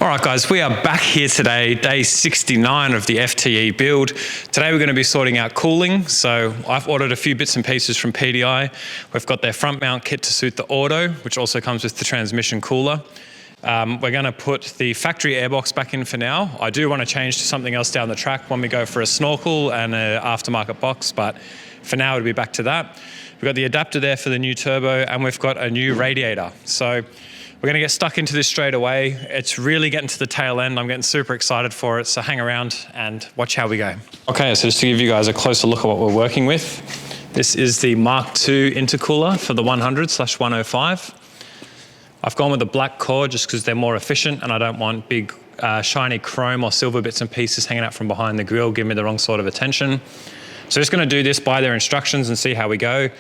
All right guys, we are back here today, day 69 of the FTE build. Today we're going to be sorting out cooling. So I've ordered a few bits and pieces from PDI. We've got their front mount kit to suit the auto, which also comes with the transmission cooler. We're going to put the factory airbox back in for now. I do want to change to something else down the track when we go for a snorkel and an aftermarket box, but for now it'll be back to that. We've got the adapter there for the new turbo, and we've got a new radiator. So we're going to get stuck into this straight away. It's really getting to the tail end. I'm getting super excited for it, so hang around and watch how we go. Okay, so just to give you guys a closer look at what we're working with. This is the Mark II intercooler for the 100/105. I've gone with the black core just because they're more efficient and I don't want big shiny chrome or silver bits and pieces hanging out from behind the grill, give me the wrong sort of attention. So just going to do this by their instructions and see how we go.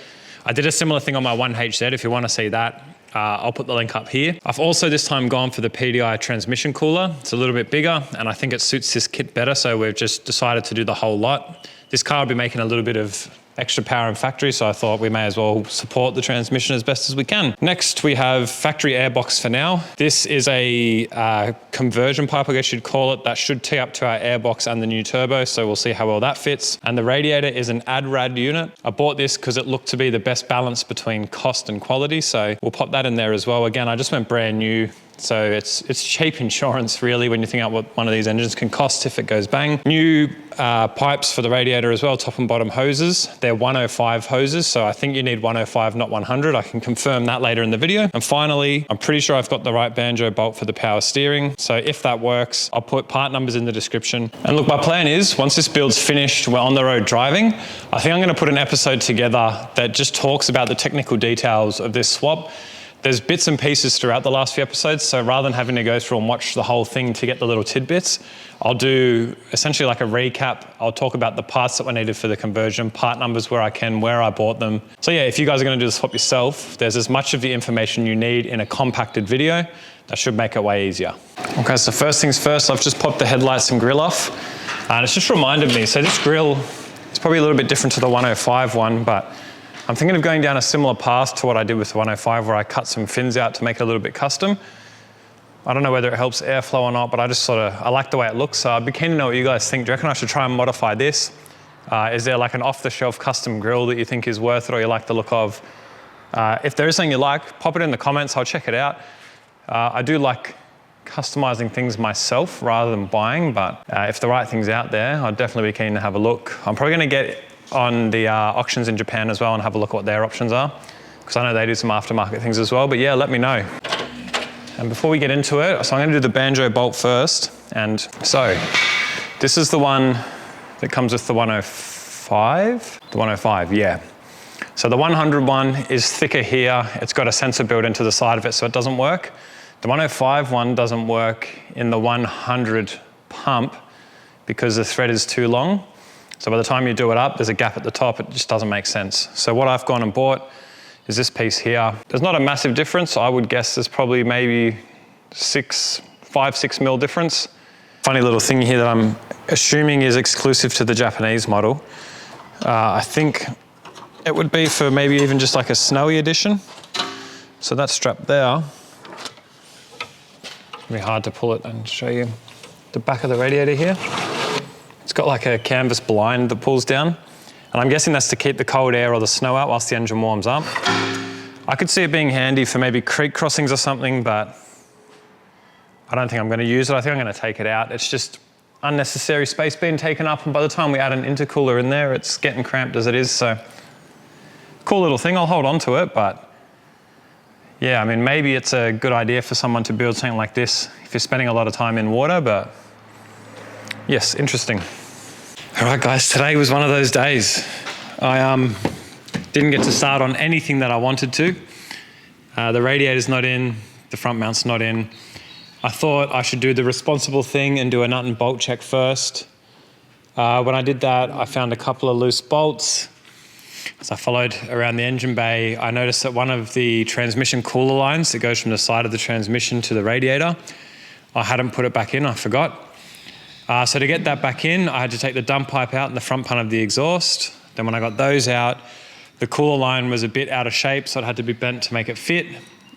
I did a similar thing on my 1HZ. If you want to see that, I'll put the link up here. I've also this time gone for the PDI transmission cooler. It's a little bit bigger and I think it suits this kit better, so we've just decided to do the whole lot. This car will be making a little bit of extra power in factory, so I thought we may as well support the transmission as best as we can. Next, we have factory airbox for now. This is a conversion pipe, I guess you'd call it, that should tee up to our airbox and the new turbo, so we'll see how well that fits. And the radiator is an ad-rad unit. I bought this because it looked to be the best balance between cost and quality, so we'll pop that in there as well. Again, I just went brand new, so it's cheap insurance really when you think out what one of these engines can cost if it goes bang. New pipes for the radiator as well, top and bottom hoses. They're 105 hoses, so I think you need 105, not 100. I can confirm that later in the video. And finally, I'm pretty sure I've got the right banjo bolt for the power steering. So if that works, I'll put part numbers in the description. And look, my plan is once this build's finished, we're on the road driving, I think I'm gonna put an episode together that just talks about the technical details of this swap. There's bits and pieces throughout the last few episodes, so rather than having to go through and watch the whole thing to get the little tidbits, I'll do essentially like a recap. I'll talk about the parts that were needed for the conversion, part numbers where I can, where I bought them. So yeah, if you guys are gonna do the swap yourself, there's as much of the information you need in a compacted video. That should make it way easier. Okay, so first things first, I've just popped the headlights and grill off. And it's just reminded me, so this grill is probably a little bit different to the 105 one, but I'm thinking of going down a similar path to what I did with the 105 where I cut some fins out to make it a little bit custom. I don't know whether it helps airflow or not, but I like the way it looks. So I'd be keen to know what you guys think. Do you reckon I should try and modify this? Is there like an off-the-shelf custom grill that you think is worth it or you like the look of? If there is something you like, pop it in the comments, I'll check it out. I do like customizing things myself rather than buying, but if the right thing's out there, I'd definitely be keen to have a look. I'm probably gonna get on the auctions in Japan as well and have a look at what their options are, because I know they do some aftermarket things as well, but yeah, let me know. And before we get into it, so I'm gonna do the banjo bolt first. And so this is the one that comes with the 105? The 105, yeah. So the 100 one is thicker here. It's got a sensor built into the side of it, so it doesn't work. The 105 one doesn't work in the 100 pump because the thread is too long. So by the time you do it up, there's a gap at the top. It just doesn't make sense. So what I've gone and bought is this piece here. There's not a massive difference. I would guess there's probably maybe 5-6 mil difference. Funny little thing here that I'm assuming is exclusive to the Japanese model. I think it would be for maybe even just like a snowy edition. So that strap there, it's gonna be hard to pull it and show you the back of the radiator here. It's got like a canvas blind that pulls down. And I'm guessing that's to keep the cold air or the snow out whilst the engine warms up. I could see it being handy for maybe creek crossings or something, but I don't think I'm gonna use it. I think I'm gonna take it out. It's just unnecessary space being taken up, and by the time we add an intercooler in there, it's getting cramped as it is, so. Cool little thing, I'll hold on to it, but yeah, I mean, maybe it's a good idea for someone to build something like this if you're spending a lot of time in water, but yes, interesting. All right, guys, today was one of those days. I didn't get to start on anything that I wanted to. The radiator's not in, the front mount's not in. I thought I should do the responsible thing and do a nut and bolt check first. When I did that, I found a couple of loose bolts. As I followed around the engine bay, I noticed that one of the transmission cooler lines that goes from the side of the transmission to the radiator, I hadn't put it back in, I forgot. So to get that back in, I had to take the dump pipe out and the front panel of the exhaust. Then when I got those out, the cooler line was a bit out of shape, so it had to be bent to make it fit.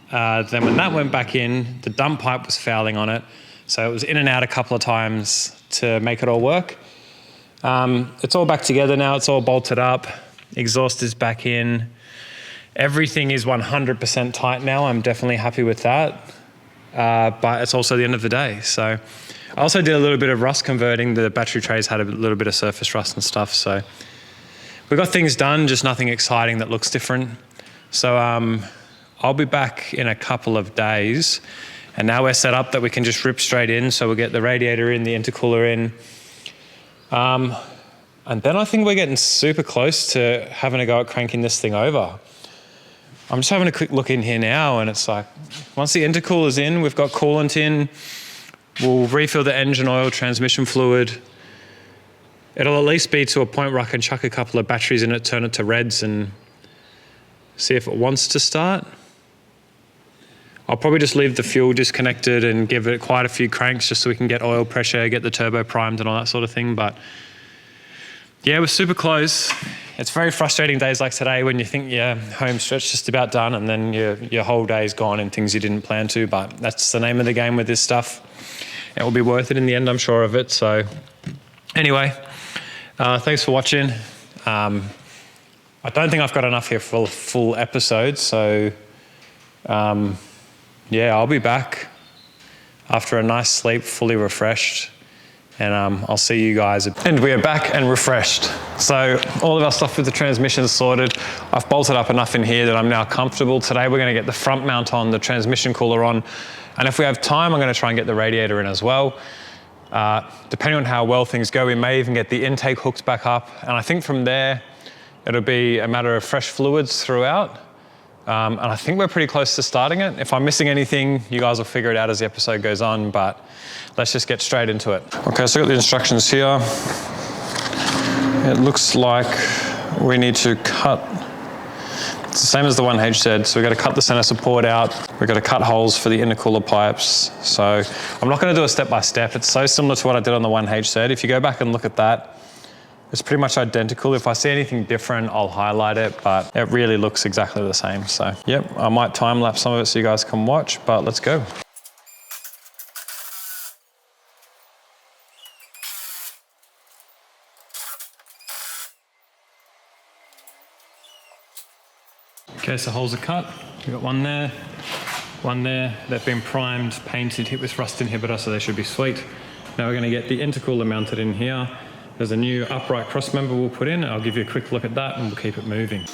Then when that went back in, the dump pipe was fouling on it. So it was in and out a couple of times to make it all work. It's all back together now, it's all bolted up. Exhaust is back in. Everything is 100% tight now. I'm definitely happy with that. But it's also the end of the day. So I also did a little bit of rust converting. The battery trays had a little bit of surface rust and stuff. So we got things done, just nothing exciting that looks different. So I'll be back in a couple of days. And now we're set up that we can just rip straight in. So we'll get the radiator in, the intercooler in. And then I think we're getting super close to having a go at cranking this thing over. I'm just having a quick look in here now, and it's like, once the intercooler's in, we've got coolant in, we'll refill the engine oil, transmission fluid. It'll at least be to a point where I can chuck a couple of batteries in it, turn it to reds, and see if it wants to start. I'll probably just leave the fuel disconnected and give it quite a few cranks just so we can get oil pressure, get the turbo primed and all that sort of thing. But yeah, we're super close. It's very frustrating days like today when you think your home stretch just about done and then your whole day's gone and things you didn't plan to, but that's the name of the game with this stuff. It will be worth it in the end, I'm sure of it. So anyway, thanks for watching. I don't think I've got enough here for a full episode, so yeah, I'll be back after a nice sleep, fully refreshed, and I'll see you guys. And we are back and refreshed. So all of our stuff with the transmission is sorted. I've bolted up enough in here that I'm now comfortable. Today we're going to get the front mount on, the transmission cooler on, and if we have time, I'm going to try and get the radiator in as well. Depending on how well things go, we may even get the intake hooked back up, and I think from there it'll be a matter of fresh fluids throughout. And I think we're pretty close to starting it. If I'm missing anything, you guys will figure it out as the episode goes on, but let's just get straight into it. Okay, so I've got the instructions here. It looks like we need to cut, it's the same as the 1HZ, so we've got to cut the center support out, we've got to cut holes for the intercooler pipes. So I'm not going to do a step-by-step. It's so similar to what I did on the 1HZ. If you go back and look at that, it's pretty much identical. If I see anything different, I'll highlight it, but it really looks exactly the same. So, yep, I might time lapse some of it so you guys can watch, but let's go. Okay, so holes are cut. We've got one there, one there. They've been primed, painted, hit with rust inhibitor, so they should be sweet. Now we're gonna get the intercooler mounted in here. There's a new upright cross member we'll put in. I'll give you a quick look at that and we'll keep it moving.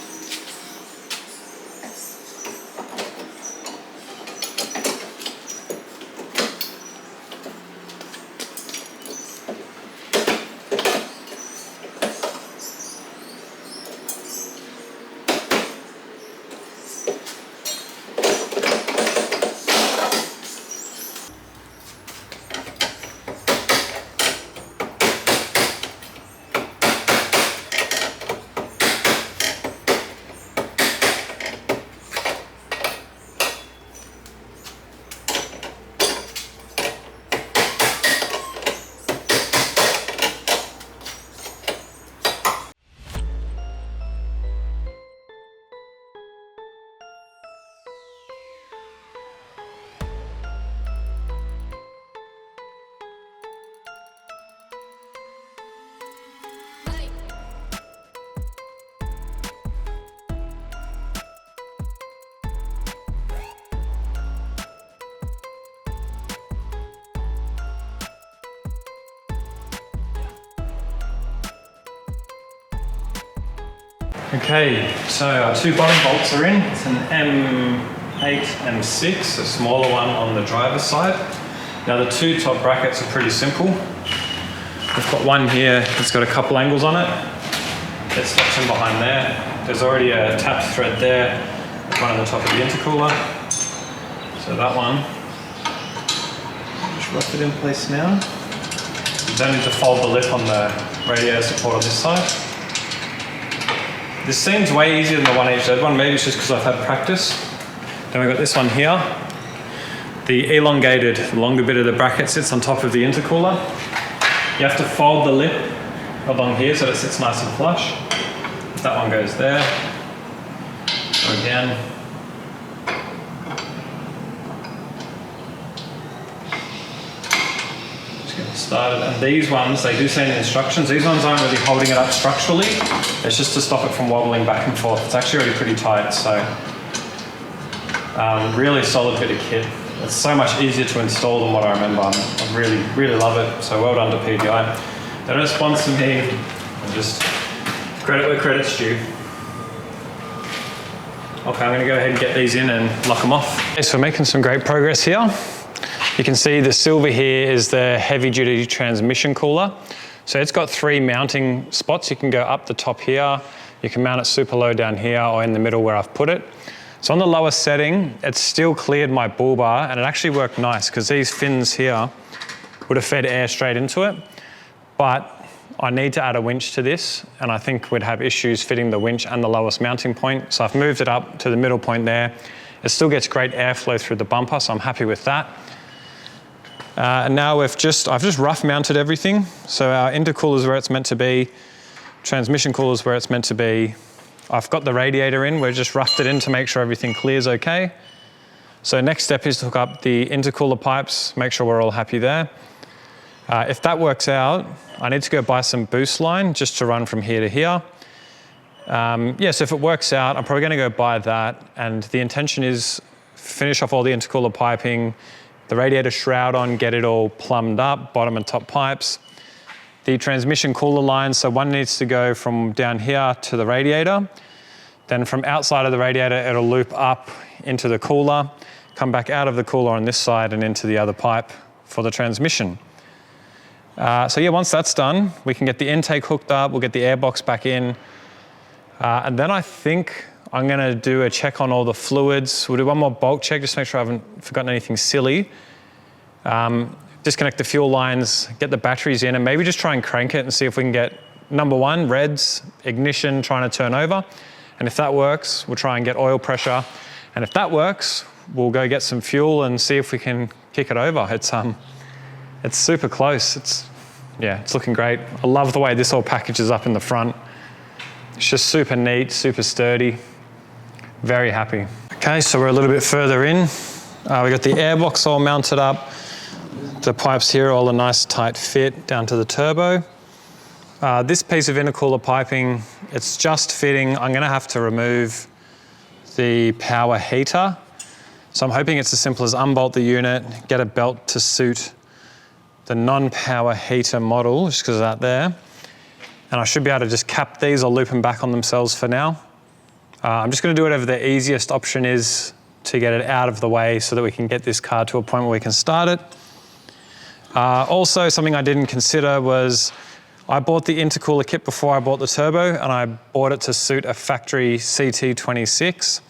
Okay, so our two bottom bolts are in. It's an M8, M6, a smaller one on the driver's side. Now the two top brackets are pretty simple. We've got one here that's got a couple angles on it. It steps in behind there. There's already a tapped thread there, one on the top of the intercooler. So that one, just rough it in place now. You don't need to fold the lip on the radiator support on this side. This seems way easier than the 1HZ one, maybe it's just because I've had practice. Then we've got this one here. The elongated, longer bit of the bracket sits on top of the intercooler. You have to fold the lip along here so that it sits nice and flush. That one goes there. So again. started. And these ones, they do say in the instructions, these ones aren't really holding it up structurally. It's just to stop it from wobbling back and forth. It's actually already pretty tight, so really solid bit of kit. It's so much easier to install than what I remember. I really, really love it. So well done to PDI. They don't sponsor me. I'm just credit where credit's due. Okay, I'm going to go ahead and get these in and lock them off. Okay, so we're making some great progress here. You can see the silver here is the heavy duty transmission cooler. So it's got 3 mounting spots. You can go up the top here. You can mount it super low down here or in the middle where I've put it. So on the lowest setting, it's still cleared my bull bar, and it actually worked nice because these fins here would have fed air straight into it. But I need to add a winch to this, and I think we'd have issues fitting the winch and the lowest mounting point. So I've moved it up to the middle point there. It still gets great airflow through the bumper, so I'm happy with that. And now I've just rough mounted everything. So our intercooler is where it's meant to be, transmission cooler is where it's meant to be. I've got the radiator in, we've just roughed it in to make sure everything clears okay. So next step is to hook up the intercooler pipes, make sure we're all happy there. If that works out, I need to go buy some boost line just to run from here to here. So if it works out, I'm probably going to go buy that. And the intention is finish off all the intercooler piping, the radiator shroud on, get it all plumbed up, bottom and top pipes. The transmission cooler line, so one needs to go from down here to the radiator. Then from outside of the radiator, it'll loop up into the cooler, come back out of the cooler on this side and into the other pipe for the transmission. Once that's done, we can get the intake hooked up, we'll get the airbox back in. And then I think I'm gonna do a check on all the fluids. We'll do one more bulk check, just to make sure I haven't forgotten anything silly. Disconnect the fuel lines, get the batteries in, and maybe just try and crank it and see if we can get number 1, reds, ignition, trying to turn over. And if that works, we'll try and get oil pressure. And if that works, we'll go get some fuel and see if we can kick it over. It's super close. It's looking great. I love the way this all packages up in the front. It's just super neat, super sturdy. Very happy. Okay, so we're a little bit further in. We got the airbox all mounted up. The pipes here are all a nice tight fit down to the turbo. This piece of intercooler piping, it's just fitting. I'm gonna have to remove the power heater. So I'm hoping it's as simple as unbolt the unit, get a belt to suit the non-power heater model, just because of that there. And I should be able to just cap these or loop them back on themselves for now. I'm just gonna do whatever the easiest option is to get it out of the way so that we can get this car to a point where we can start it. Also, something I didn't consider was I bought the intercooler kit before I bought the turbo, and I bought it to suit a factory CT26.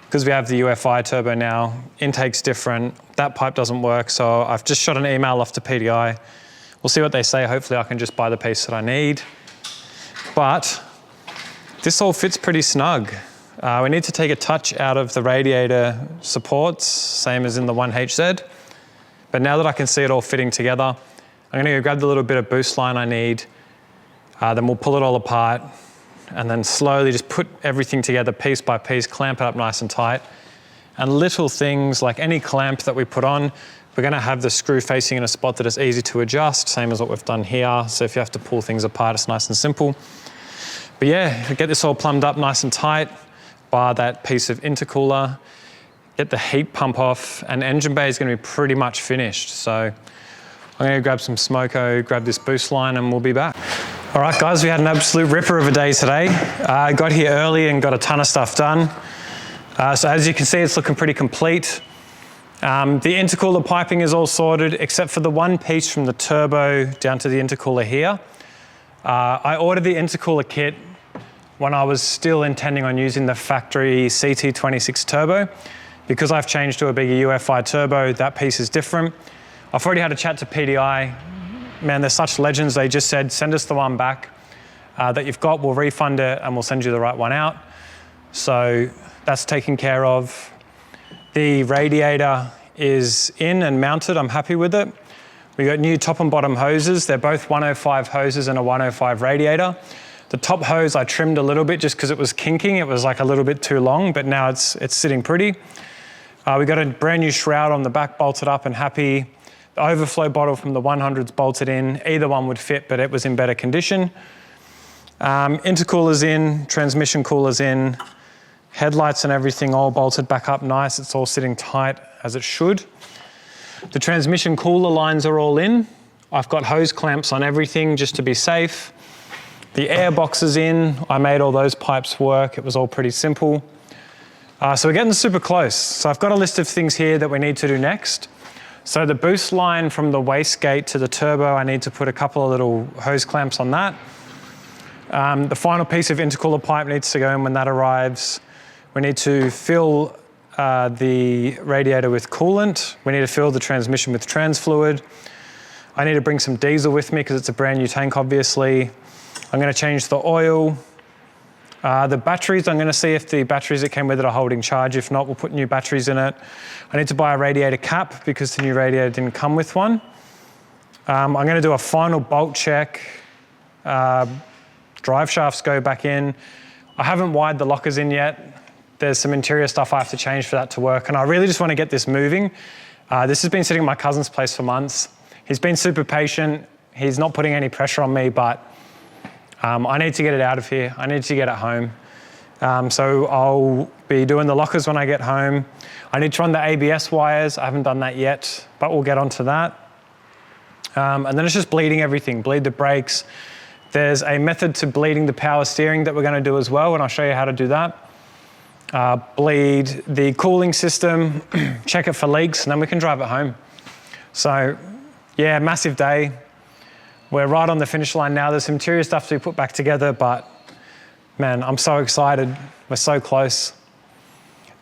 Because we have the UFI turbo now, intake's different, that pipe doesn't work, so I've just shot an email off to PDI. We'll see what they say. Hopefully I can just buy the piece that I need. But this all fits pretty snug. We need to take a touch out of the radiator supports, same as in the 1HZ. But now that I can see it all fitting together, I'm gonna go grab the little bit of boost line I need, then we'll pull it all apart, and then slowly just put everything together piece by piece, clamp it up nice and tight. And little things like any clamp that we put on, we're gonna have the screw facing in a spot that is easy to adjust, same as what we've done here. So if you have to pull things apart, it's nice and simple. But yeah, get this all plumbed up nice and tight, bar that piece of intercooler, get the heat pump off, and engine bay is gonna be pretty much finished. So I'm gonna grab some smoko, grab this boost line, and we'll be back. All right, guys, we had an absolute ripper of a day today. I got here early and got a ton of stuff done. So as you can see, it's looking pretty complete. The intercooler piping is all sorted, except for the one piece from the turbo down to the intercooler here. I ordered the intercooler kit when I was still intending on using the factory CT26 turbo. Because I've changed to a bigger UFI turbo, that piece is different. I've already had a chat to PDI. Man, they're such legends. They just said, send us the one back that you've got, we'll refund it and we'll send you the right one out. So that's taken care of. The radiator is in and mounted, I'm happy with it. We got new top and bottom hoses. They're both 105 hoses and a 105 radiator. The top hose I trimmed a little bit just because it was kinking. It was like a little bit too long, but now it's sitting pretty. We got a brand new shroud on the back, bolted up and happy. The overflow bottle from the 100's bolted in. Either one would fit, but it was in better condition. Intercoolers in, transmission coolers in, headlights and everything all bolted back up nice. It's all sitting tight as it should. The transmission cooler lines are all in. I've got hose clamps on everything just to be safe. The air box is in. I made all those pipes work. It was all pretty simple. So we're getting super close. So I've got a list of things here that we need to do next. So the boost line from the wastegate to the turbo, I need to put a couple of little hose clamps on that. The final piece of intercooler pipe needs to go in when that arrives. We need to fill the radiator with coolant. We need to fill the transmission with trans fluid. I need to bring some diesel with me because it's a brand new tank, obviously. I'm going to change the oil. The batteries, I'm going to see if the batteries that came with it are holding charge. If not, we'll put new batteries in it. I need to buy a radiator cap because the new radiator didn't come with one. I'm going to do a final bolt check. Drive shafts go back in. I haven't wired the lockers in yet. There's some interior stuff I have to change for that to work. And I really just want to get this moving. This has been sitting at my cousin's place for months. He's been super patient. He's not putting any pressure on me, but I need to get it out of here. I need to get it home. So I'll be doing the lockers when I get home. I need to run the ABS wires. I haven't done that yet, but we'll get onto that. And then it's just bleeding everything, bleed the brakes. There's a method to bleeding the power steering that we're going to do as well, and I'll show you how to do that. Bleed the cooling system, check it for leaks, and then we can drive it home. So yeah, massive day. We're right on the finish line now. There's some interior stuff to be put back together, but man, I'm so excited. We're so close.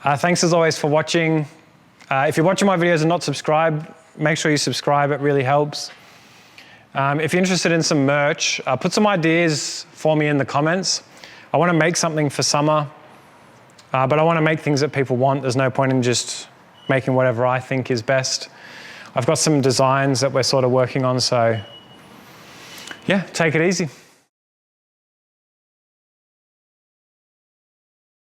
Thanks as always for watching. If you're watching my videos and not subscribed, make sure you subscribe. It really helps. If you're interested in some merch, put some ideas for me in the comments. I want to make something for summer, but I want to make things that people want. There's no point in just making whatever I think is best. I've got some designs that we're sort of working on, so yeah, take it easy.